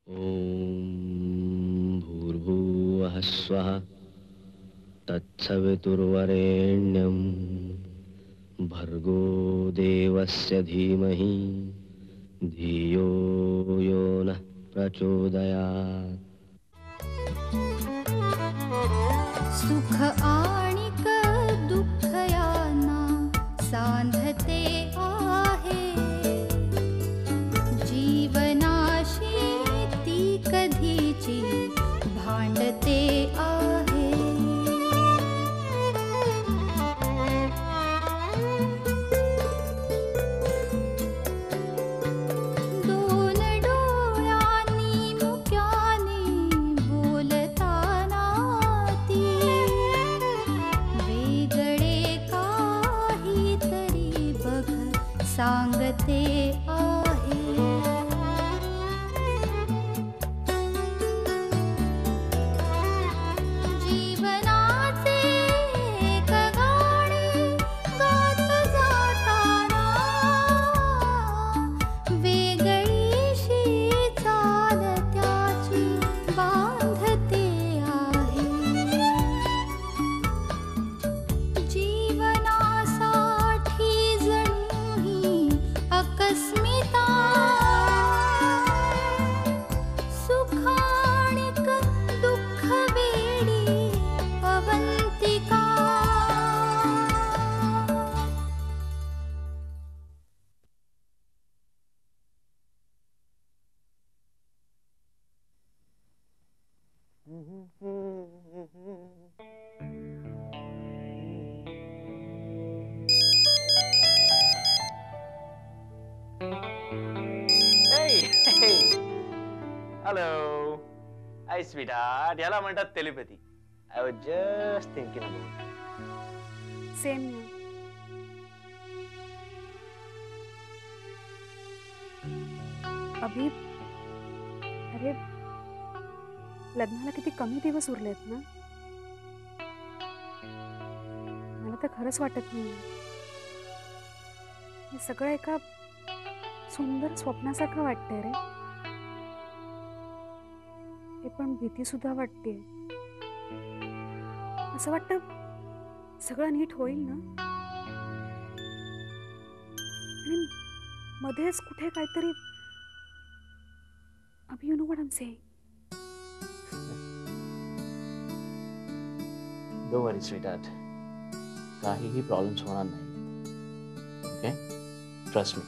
ओम भूर्भुवः स्वः तत्सवितुर्वरेण्यं भर्गो देवस्य धीमहि धियो यो नः प्रचोदयात्। सुख आणिक दुःख यांना सांधते आहे, जीवनाशी ती कधीची भांडते आहे। दोन डोळ्यांनी मुक्याने बोलताना ती वेगळे काहीतरी बघ सांगते आहे। जीवनाचे एक गाणे गात जाताना वेगळीशी चाल त्याची बांधते आहे। जीवनासाठी जणू ही अकस्मिता, सुखाणिक दुःख वेडी Avantika. Hey, hello. Hi, sweetheart. याला म्हणतात telepathy. I was just thinking about it. Same Abhi, अरे लग्नाला किती कमी दिवस उरलेत ना। मला तर खरंच वाटत नाही हे सगळं एका सुंदर स्वप्नासारखं वाटतंय रे। हे पण भीती सुद्धा वाटते। असं वाटतं सगळं नीट होईल ना, आणि मध्येच कुठे काहीतरी Abhi, you know what I am saying. Don't worry, sweetheart. काहीही प्रॉब्लेम्स होणार नाही. Okay? Trust me.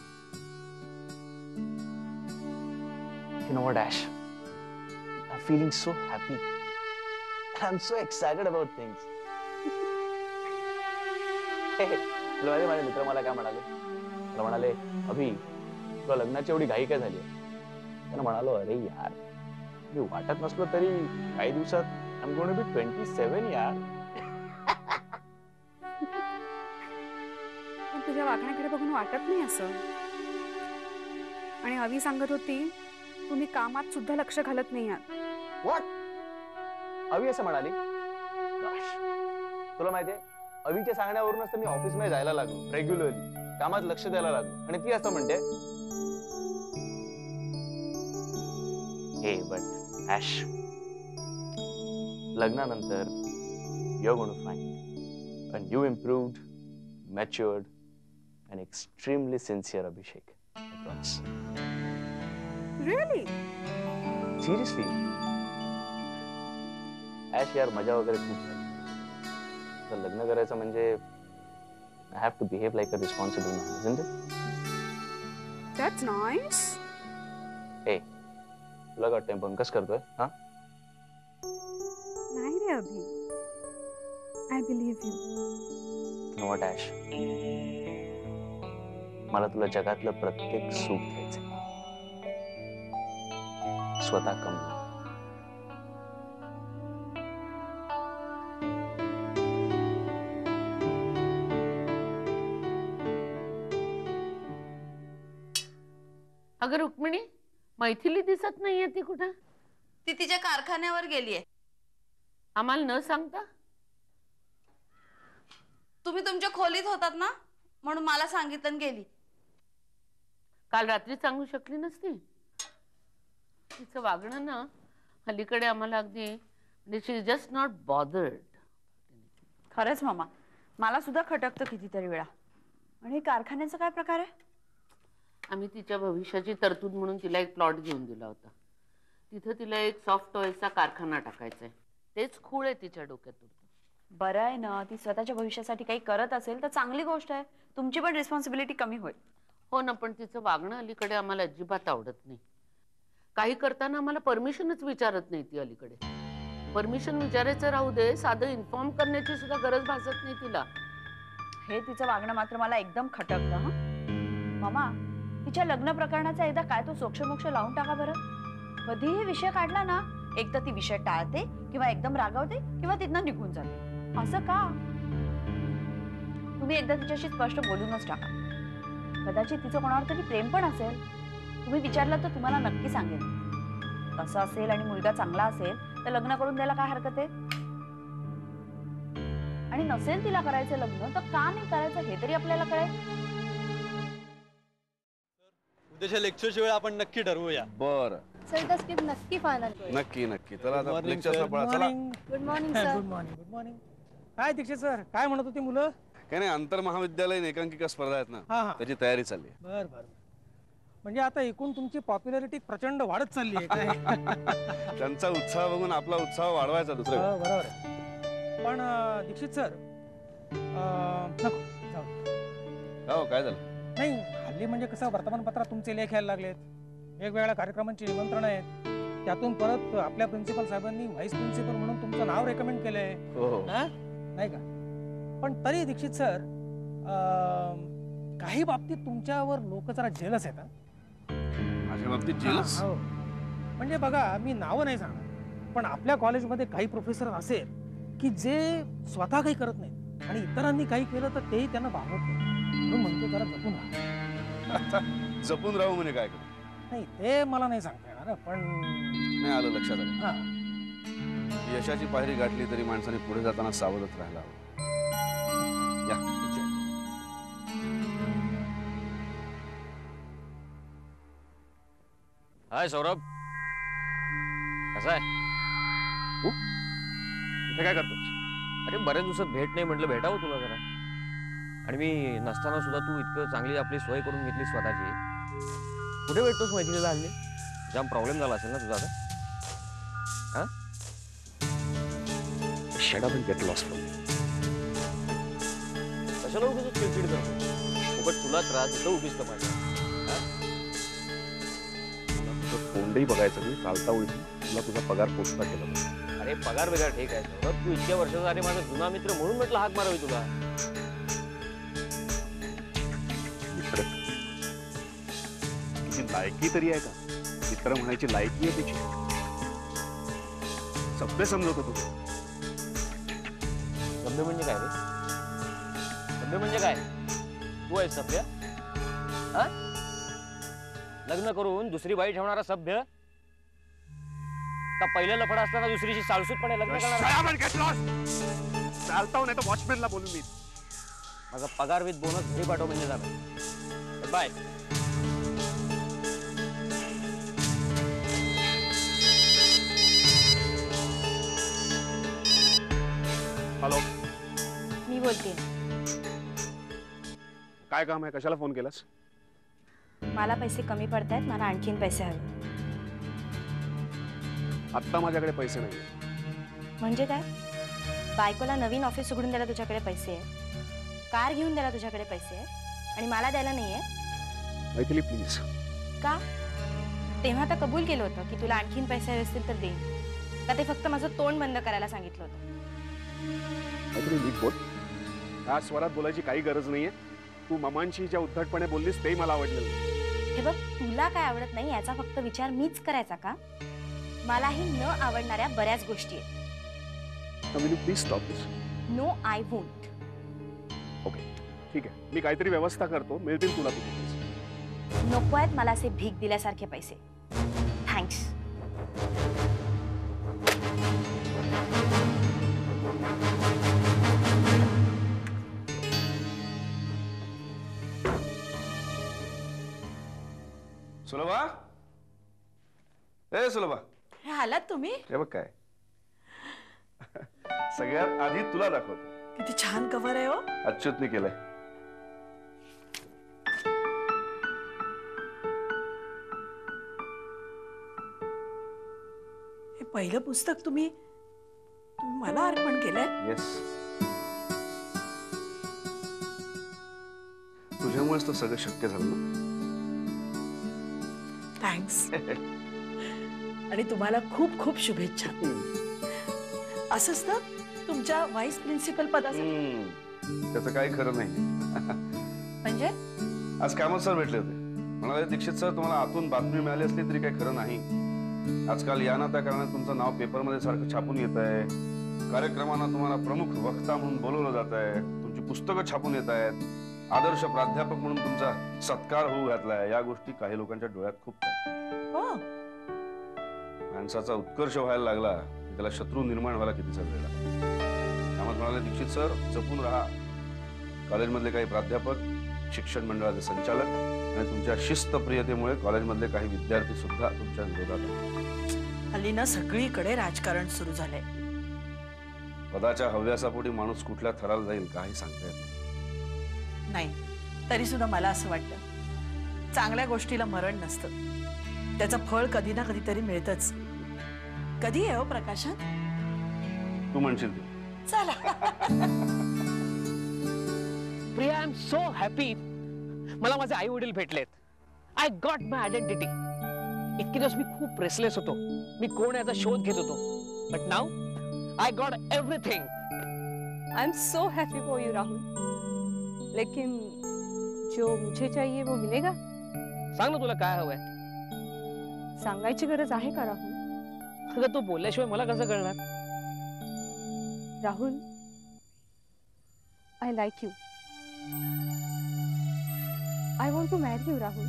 You know what, Ash? I'm feeling so happy. I'm so excited about things. तुला माहिती माझे मित्र मला काय म्हणाले? मला म्हणाले, अभि तुला लग्नाची एवढी घाई काय झाली? त्यांना म्हणालो, अरे यार मी वाटत नसलो तरी काही दिवसात I'm going to be 27 यार. पण तुझ्या वागण्याकडे बघून वाटत नाही असं। आणि अभि सांगत होती तुम्ही कामात सुद्धा लक्ष घालत नाही आहात। What? अभि असं म्हणाली? Gosh. तुला माहितीये अभिच्या सांगण्यावरूनच तर मी ऑफिसमध्ये जायला लागलो रेग्युलरली, कामात लक्ष द्यायला लागलो, आणि ती असं म्हणते। हे बट ॲश, लग्नानंतर you're going to find a new improved, matured and extremely sincere Abhishek. I promise. Really? Seriously. Ash यार मजा वगैरे खूप झाली. तर लग्न करायचं म्हणजे I have to behave like a responsible man, isn't it? That's nice. Hey, तुला काय वाटतंय बंकस करतोय? हा? नाही रे अभि, I believe you. You know what, Ash? मला तुला जगातलं प्रत्येक सुख द्यायचंय. स्वतः कमवून. अगं रुक्मिणी, मैथिली दिसत नाहीये ती कुठं? ती तिच्या कारखान्यावर गेलीये. आम्हाला न सांगता? तुम्ही तुमच्या खोलीत होतात ना, म्हणून मला सांगितलं गेली. काल रात्री सांगू शकली नसती? तिचं वागणं ना अलीकडे आम्हाला अगदी म्हणजे शी इज जस्ट नॉट बॉदर्ड. खरंच मामा, मला सुद्धा खटकतं कितीतरी वेळा. आणि कारखान्याचा काय प्रकार आहे? आम्ही तिच्या भविष्याची तरतूद म्हणून तिला एक प्लॉट घेऊन दिला होता. तिथं तिला एक सॉफ्ट टॉयचा कारखाना टाकायचा आहे. तेच खूळ आहे तिच्या डोक्यातून. बरं आहे ना, ती स्वतःच्या भविष्यासाठी काही करत असेल तर चांगली गोष्ट आहे. तुमची पण रिस्पॉन्सिबिलिटी कमी होईल. हो ना, पण तिचं वागणं अलीकडे आम्हाला अजिबात आवडत नाही. काही करताना आम्हाला परमिशनच विचारत नाही ती अलीकडे. परमिशन विचारायचं राहू दे, साधं इन्फॉर्म करण्याची सुद्धा गरज भासत नाही तिला. हे तिचं वागणं मात्र मला एकदम खटकतं. हं मामा, तिच्या लग्न प्रकरणाचा एकदा काय तो सोक्षमोक्ष लावून टाका बरं. कधीही विषय काढला ना, एक तर ती विषय टाळते किंवा एकदम रागावते किंवा तिथनं निघून जाते. असं का? तुम्ही एकदा तिच्याशी स्पष्ट बोलूनच टाका. कदाचित तिचं कोणावर तरी प्रेम पण असेल. तुम्ही विचारलं तर तुम्हाला नक्की सांगेल. तसं असेल आणि मुलगा चांगला असेल तर लग्न करून द्यायला काय हरकत आहे? आणि नसेल तिला करायचं लग्न तर का नाही करायचं हे तरी आपल्याला कळेल. उद्याच्या लेक्चरच्या वेळी आपण नक्की ठरवूया. बरं, सर द स्क्रिप्ट नक्की फायनल करू. नक्की नक्की. चला आता मॉर्निंग लेक्चरला पळा. चला. Good morning sir. Good morning. Good morning. काय दीक्षित सर, काय म्हणत होती मुलं? काय नाही, आंतर महाविद्यालयीन एकांकिका स्पर्धा आहेत ना, हा हा, त्याची तयारी चालली आहे. बर बर. म्हणजे आता एकूण तुमची पॉप्युलॅरिटी प्रचंड वाढत चालली आहे काय? त्यांचा उत्साह बघून आपला उत्साह वाढवायचा दुसरं. हो, बरोबर आहे. पण दीक्षित सर, नको जाऊ. हो, काय झालं? नाही, हल्ली म्हणजे कसं वर्तमानपत्रात तुमचे लेख यायला लागलेत, वेगवेगळ्या कार्यक्रमांची निमंत्रण आहेत. त्यातून परत आपल्या प्रिन्सिपल साहेबांनी व्हाईस प्रिन्सिपल म्हणून तुमचं नाव रेकमेंड केलंय. हो, नाही का? पण तरी दीक्षित सर, काही बाबतीत तुमच्यावर लोक जरा जेलस आहेत. माझ्या बाबतीत जेलस? हो. म्हणजे बघा, मी नावं नाही सांगणार, पण आपल्या कॉलेजमध्ये काही प्रोफेसर असेल की जे स्वतः काही करत नाहीत आणि इतरांनी काही केलं तर तेही त्यांना भावत नाही. म्हणून म्हणतो जरा जपून राहा. जपून राहू म्हणजे काय करू? नाही, ते मला नाही सांगता येणार, पण नाही आलं लक्षात आलं. हा, यशाची पायरी गाठली तरी माणसाने पुढे जाताना सावधच राहायला हवं. या, इथे. हाय सौरभ, कसा आहे? इथे काय करतोस? अरे बऱ्याच दिवसात भेट नाही, म्हटलं भेटावं तुला जरा. आणि मी नसताना सुद्धा तू इतकं चांगली आपली सोय करून घेतली स्वतःची. कुठे भेटतोस मैत्रिणीला हल्ली? जाम प्रॉब्लेम झाला असेल ना तुझा आता? हा? Shut up and get lost from me. कशाला उगीच चिडचिड करतो? उगाच तुला त्रास देतो उगीच का माझ्या? तोंडही बघायचं नाही, चालता ओळखी तुला तुझा पगार पोचता केला. अरे पगार बिगार ठीक आहे सौरभ, तू इतक्या वर्षाचा अरे माझा जुना मित्र म्हणून म्हटलं हाक मारावी तुला. मित्र तुझी लायकी तरी आहे का? मित्र म्हणायची लायकी आहे त्याची? सभ्य समजवतो तू. सभ्य म्हणजे काय रे? सभ्य म्हणजे काय? तू आहेस सभ्य? हा? लग्न करून दुसरी बाई ठेवणारा सभ्य का पहिलं लफडा असताना दुसरीशी साळसूतपणे लग्न करणार? चालता नाही तर वॉचमॅनला बोलून मी. माझा पगार विथ बोनस घरी पाठव म्हणजे झालं. बाय. हॅलो, मी बोलते. काय काम आहे? कशाला फोन केलास? मला पैसे कमी पडतायत, मला आणखीन पैसे हवे. आत्ता माझ्याकडे पैसे नाही. म्हणजे काय? बायकोला नवीन ऑफिस उघडून द्यायला तुझ्याकडे पैसे आहेत, कार घेऊन द्यायला तुझ्याकडे पैसे आहेत आणि मला द्यायला नाहीये? मैथिली प्लीज. का? तेव्हा आता कबूल केलं होतं की तुला आणखीन पैसे हवे असतील तर देईन. का ते फक्त माझं तोंड बंद करायला सांगितलं होतं? मैथिली नीट बोल. या स्वरात बोलायची काही गरज नाहीये. तू मामांशी ज्या उद्धटपणे बोललीस तेही मला आवडलेलं नाही. हे बघ, तुला काय आवडत नाही याचा फक्त विचार मीच करायचा का? मलाही न आवडणाऱ्या बऱ्याच गोष्टी आहेत. Will you please stop this? No, I won't. Okay, ठीक आहे, मी काहीतरी व्यवस्था करतो, मिळतील तुला तुझे पैसे. नको आहेत मला असे भीक दिल्यासारखे पैसे. थँक्स. सुलभा, ए सुलभा, हे आलात तुम्ही? हे बघ काय सगळ्यात आधी तुला दाखवतो. किती छान कव्हर आहे हो. अच्युतने केलंय. हे पहिलं पुस्तक तुम्ही मला अर्पण केलंय. येस, तुझ्यामुळेच तर सगळं शक्य झालं ना. थँक्स. आणि तुम्हाला खूप खूप शुभेच्छा. असंच ना तुमच्या व्हाईस प्रिन्सिपल पदासाठी. त्याचं काही खरं नाही. म्हणजे आज कामत सर भेटले होते. म्हणाले दीक्षित सर, तुम्हाला आतून बातमी मिळाली असली तरी काही खरं नाही. आजकाल या ना त्या कारणाने तुमचं नाव पेपरमध्ये सारखं छापून येत आहे. कार्यक्रमांना तुम्हाला प्रमुख वक्ता म्हणून बोलवलं जात आहे. तुमची पुस्तकं छापून येत आहेत. आदर्श प्राध्यापक म्हणून तुमचा सत्कार होऊ घातलाय. या गोष्टी काही लोकांच्या डोळ्यात खूप माणसाचा उत्कर्ष व्हायला लागला, त्याला शत्रू निर्माण व्हायला कितीचा वेळ लागला. त्यामुळे म्हणाले दीक्षित सर, जपून राहा. कॉलेजमधले काही प्राध्यापक, शिक्षण मंडळाचे संचालक आणि तुमच्या शिस्तप्रियतेमुळे कॉलेजमधले काही विद्यार्थी सुद्धा तुमच्या विरोधात आहेत. हल्ली ना सगळीकडे राजकारण सुरू झालंय. पदाच्या हव्यासापोटी माणूस कुठल्या थराला जाईल काही सांगता येत नाही. तरी सुद्धा मला असं वाटतं, चांगल्या गोष्टीला मरण नसतं. त्याचं फळ कधी ना कधीतरी मिळतच. कधी आहे हो प्रकाशन? तू म्हणशील तू. चला. Priya, I am so happy. मला माझे आई वडील भेटलेत. I got my identity. इतके दिवस मी खूप रेसलेस होतो. मी कोण याचा शोध घेत होतो. But now I got everything. I am so happy for you Rahul, लेकिन जो मुझे चाहिए वो मिलेगा? सांग ना तुला काय हवंय. सांगायची गरज आहे का राहुल? अगं तू बोलल्याशिवाय मला कसं कळणार. Rahul, I like you. I want to marry you, Rahul.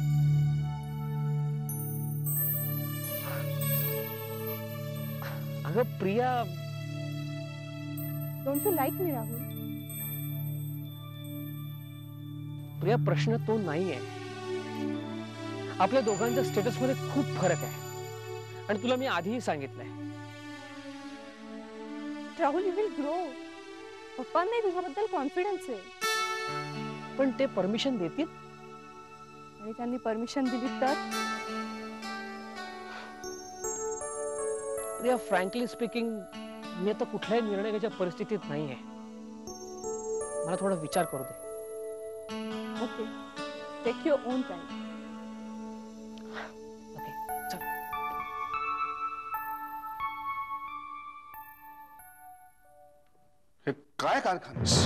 अगं Priya, Don't you like me, Rahul? Priya, प्रश्न तो नाहीये. आपल्या दोघांच्या स्टेटस मध्ये खूप फरक आहे आणि तुला मी आधीही सांगितलंय. Rahul, you will grow. पप्पांनाही तुझ्याबद्दल कॉन्फिडन्स आहे. पण ते परमिशन देतील? आणि त्यांनी परमिशन दिली तर? प्रिया, फ्रँकली स्पीकिंग, मी आता कुठलाही निर्णय घ्यायच्या परिस्थितीत नाहीये. मला थोडा विचार करू दे. Okay, take your own time. Okay, चल. हे काय कारखानास?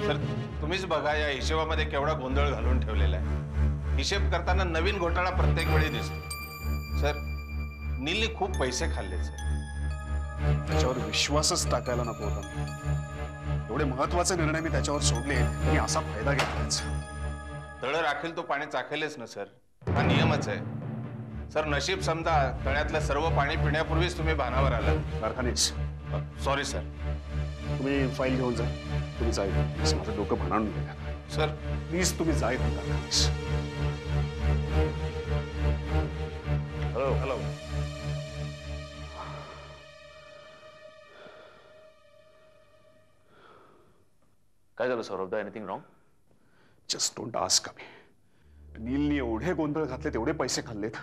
सर, तुम्हीच बघा या हिशोबामध्ये केवढा गोंधळ घालून ठेवलेला आहे. हिशेब करताना नवीन घोटाळा प्रत्येक वेळी दिसतो. सर, नीलने खूप पैसे खाल्ले सर. त्याच्यावर विश्वासच टाकायला नको होता. एवढे महत्वाचे निर्णय मी त्याच्यावर सोडले, मी असा फायदा घेतलाच. तळ राखेल तो पाणी चाखेलच ना सर. हा नियमच आहे. सर, नशीब समजा तळ्यातलं सर्व पाणी पिण्यापूर्वीच तुम्ही भानावर आलात. कारखानेस, सॉरी सर. तुम्ही फाईल घेऊन जा. तुम्ही जाईल, माझं डोकं भानावून गेलं. सर प्लीज तुम्ही जाईल. कारखानेस. Hello hello. काय झालं सौरभदा? Anything wrong? Just don't ask me. नीलनी एवढे गोंधळ घातले, तेवढे पैसे खाल्लेत.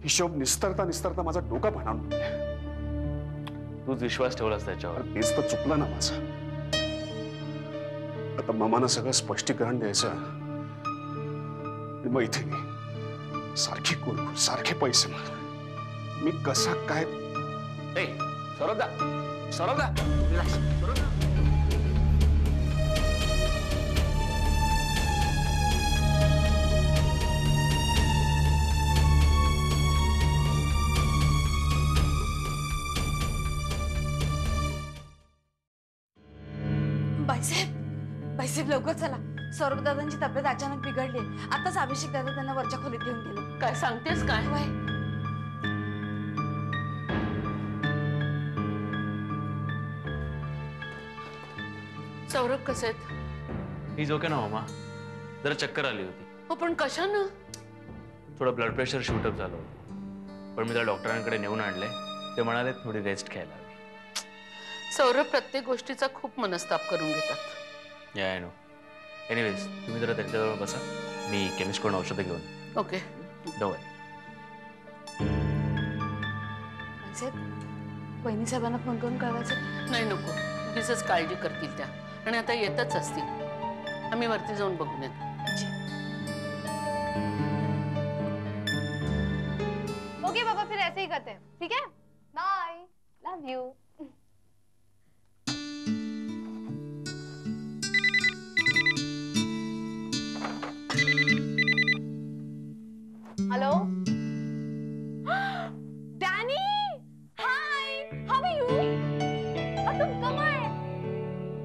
हिशोब निस्तरता निस्तरता माझा डोका भानावून गेला. तूच विश्वास ठेवलास त्याच्यावर. तेच तर चुकलं ना माझं. आता मामानं सगळं स्पष्टीकरण द्यायचं. मग इथे सारखी कुरकुर, सारखे पैसे माग. मी कसा काय? सौरभदा, सौरभदा, बाईसाहेब लवकर चला. सौरभ दादांची तब्येत अचानक बिघडली. आताच अभिषेक दादा त्यांना वरच्या खोलीत घेऊन गेले. काय सांगतेस काय? सौरभ कसे आहेत? इज ओके ना मामा. जरा चक्कर आली होती. हो, पण कशानं? थोडं ब्लड प्रेशर शूटअप झालं होतं. पण मी त्याला डॉक्टरांकडे नेऊन आणले. ते म्हणाले थोडी रेस्ट घ्यायला हवी. सौरभ प्रत्येक गोष्टीचा खूप मनस्ताप करून घेतात. या आय नो. एनिवेज तुम्ही जरा त्यांच्याजवळ बसा, मी केमिस्टकडून औषधं घेऊन. ओके. डोंट वहिनी साहेबांना फोन करून कळवायचं. नाही नको, उगीचच काळजी करतील त्या. आणि आता येतच असतील. आम्ही वरती जाऊन बघून येतो. ओके बाबा, फिर ऐसे ही करते हैं, ठीक है? Bye, love you. Hello Danny, hi, how are you? तुम कब आए?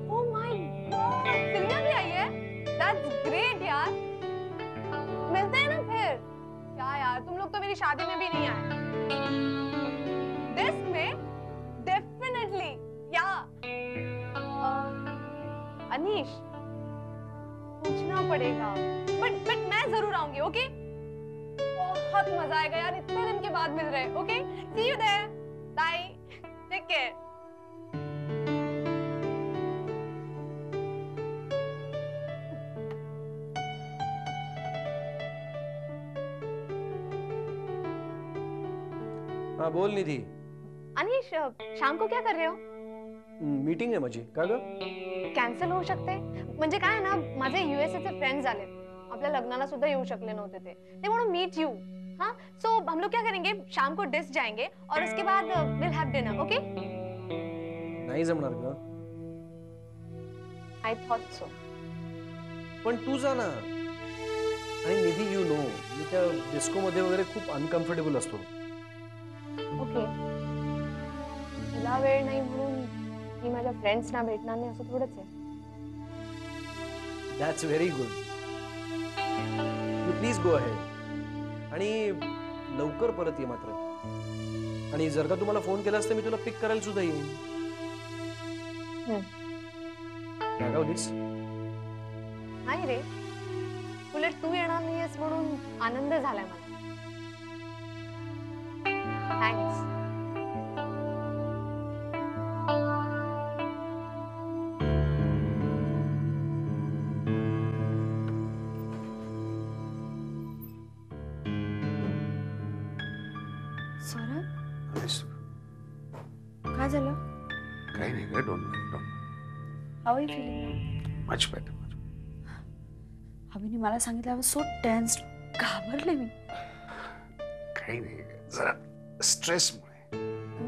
ओह माय गॉड, सिल्विया भी आई है? दैट्स ग्रेट यार. मिलते हैं ना फिर. क्या यार, तुम लोग तो मेरी शादी में भी नहीं आए. दिस में डेफिनेटली. या अनीश, पूछना पड़ेगा, बट मैं जरूर आऊंगी. ओके, बहुत मजा आएगा यार, इतने दिन के बाद मिल रहे. Okay, see you there. Bye, take care. हाँ बोल निधी. अनीश, शाम को क्या कर रहे हो? मीटिंग आहे माझी. का ग? कॅन्सल होऊ शकते. म्हणजे काय ना, माझे USA चे फ्रेंड्स आले, आपल्या लग्नाला सुद्धा येऊ शकले नव्हते ते म्हणून मीट यू. हाँ, सो हम लोग क्या करेंगे, शाम को डिश जाएंगे और उसके बाद विल हैव डिनर. ओके? नाही जमणार ग. I thought so. पण तू जा ना. आणि निधी, यू नो, मी त्या डिस्को मध्ये वगैरे खूप अनकम्फर्टेबल असतो. ओके, तुला वेळ नाही म्हणून मी माझ्या फ्रेंड्सना भेटणार नाही असं थोडंच आहे. That's very good. You please go ahead. आणि लवकर परत ये मात्र. आणि जर का तुम्हाला फोन केलास तर मी तुला पिक करायला सुद्धा येईन. रागावलीस? नाही रे, उलट तू येणार नाहीयेस म्हणून आनंद झालाय मला. थँक्स. काय झालं? काही नाही ग. Don't how are you feeling? Much better. अभिनी मला सांगितलं, आय वॉज सो टेन्स्ड. घाबरले मी. काही नाही, जरा स्ट्रेसमुळे.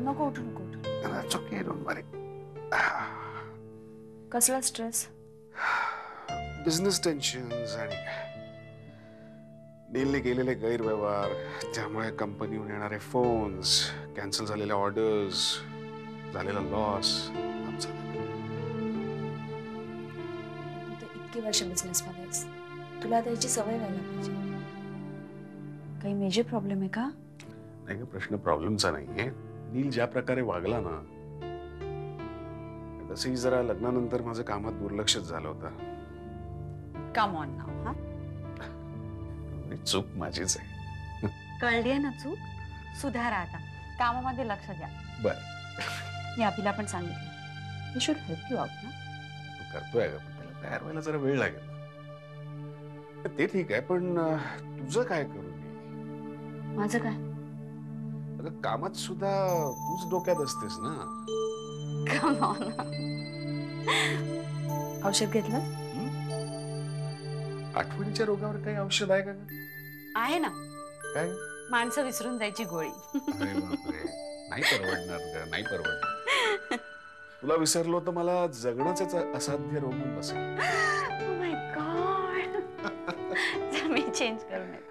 नको उठू, नको उठू. That's okay, don't worry. कसला स्ट्रेस? बिझनेस टेन्शन्स आणि नीलने केलेले गैरव्यवहार, त्यामुळे कंपनीहून येणारे फोन्स, कॅन्सल झालेल्या ऑर्डर्स, झालेला लॉस. तू तर इतकी वर्ष बिझनेस मध्ये आहेस, तुला त्याची सवय व्हायला पाहिजे. काही मेजर प्रॉब्लेम आहे का? नाही ग, प्रश्न प्रॉब्लेमचा नाहीये. नील ज्या प्रकारे वागला ना, तसंही जरा लग्नानंतर माझं कामात दुर्लक्षच झालं होतं. Come on now. हा, चूक माझीच आहे. कळली ना चूक. सुधारा आता, कामामध्ये लक्ष द्या. बर. मी अभिला पण सांगितलं, me should help you out ना. तू करतोय ग, पण त्याला तयार व्हायला जरा वेळ लागेल. ते ठीक आहे, पण तुझं काय करू मी? माझं काय? अगं, कामात सुद्धा तूच डोक्यात असतेस ना. Come on. औषध घेतलं? आठवणीच्या रोगावर काही औषध आहे का? आहे ना. काय? माणसं विसरून जायची गोळी. अरे बापरे, नाही परवडणार ग, नाही परवडणार. तुला विसरलो तर मला जगणंच असाध्य रोगून बसेल. Oh my God. चल मी चेंज करून येते.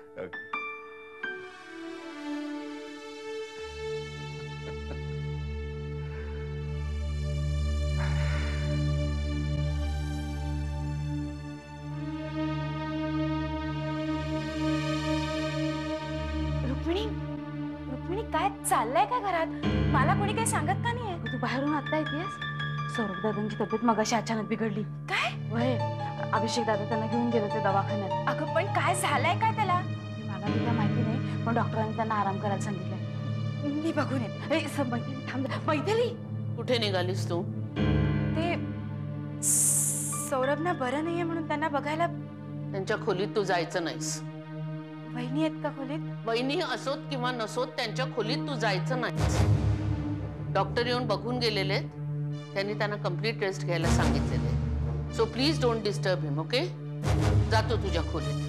काय चाललंय का घरात? मला कोणी काही सांगत का नाहीये? तू बाहेरून आता येतेस? सौरभ दादांची तब्येत मगाशी अचानक बिघडली. काय? वय, अभिषेक दादा त्यांना घेऊन गेले ते दवाखान्यात. अगं पण काय झालंय काय त्याला? मला तुला माहिती नाही, पण डॉक्टरांनी त्यांना आराम करायला सांगितलंय. मी बघून येते. मैथिली थांब. मैथिली कुठे निघालीस तू? ते सौरभना बरं नाहीये म्हणून त्यांना बघायला. त्यांच्या खोलीत तू जायचं नाहीस. वहिनी आहेत का खोलीत? वहिनी असोत किंवा नसोत त्यांच्या खोलीत तू जायचं नाहीस. डॉक्टर येऊन बघून गेलेले आहेत. त्यांनी त्यांना कंप्लीट रेस्ट घ्यायला सांगितलेले. So please don't disturb him. Okay, जातो तुझ्या खोलीत.